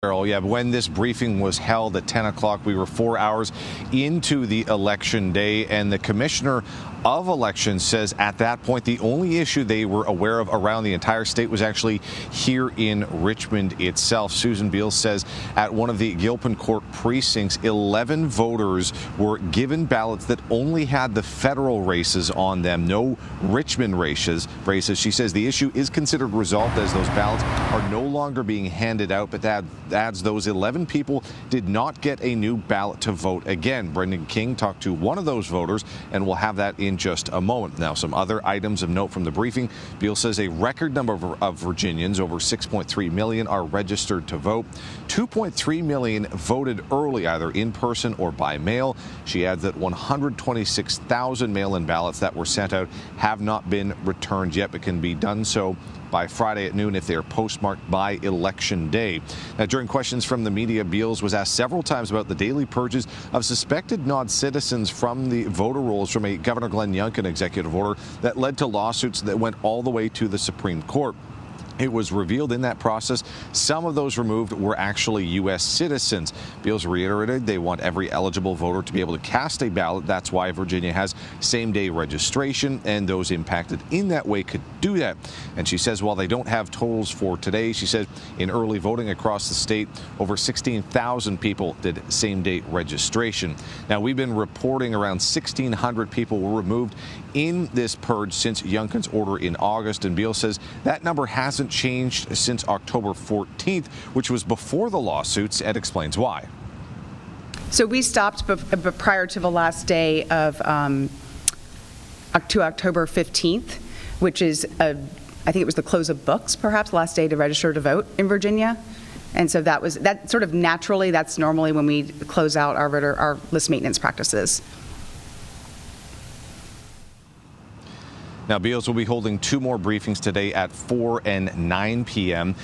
Yeah, when this briefing was held at 10 o'clock, we were 4 hours into the election day, and the commissioner of elections says at that point the only issue they were aware of around the entire state was actually here in Richmond itself. Susan Beals says at one of the Gilpin Court precincts, 11 voters were given ballots that only had the federal races on them, no Richmond races. She says the issue is considered resolved as those ballots are no longer being handed out, but that adds those 11 people did not get a new ballot to vote again. Brendan King talked to one of those voters, and we'll have that in just a moment. Now, some other items of note from the briefing. Beals says a record number of Virginians, over 6.3 million, are registered to vote. 2.3 million voted early, either in person or by mail. She adds that 126,000 mail-in ballots that were sent out have not been returned yet, but can be done so by Friday at noon if they are postmarked by Election Day. Now, during questions from the media, Beals was asked several times about the daily purges of suspected non-citizens from the voter rolls from a Governor Glenn Youngkin executive order that led to lawsuits that went all the way to the Supreme Court. It was revealed in that process some of those removed were actually U.S. citizens. Beals reiterated they want every eligible voter to be able to cast a ballot. That's why Virginia has same-day registration, and those impacted in that way could do that. And she says while they don't have totals for today, she said in early voting across the state, over 16,000 people did same-day registration. Now, we've been reporting around 1,600 people were removed in this purge since Youngkin's order in August, and Beals says that number hasn't changed since October 14th, which was before the lawsuits. Ed explains why. So we stopped prior to the last day of to October 15th, which is, I think it was the close of books, perhaps, last day to register to vote in Virginia. And so that sort of naturally, that's normally when we close out our list maintenance practices. Now, Beals will be holding two more briefings today at 4 and 9 p.m.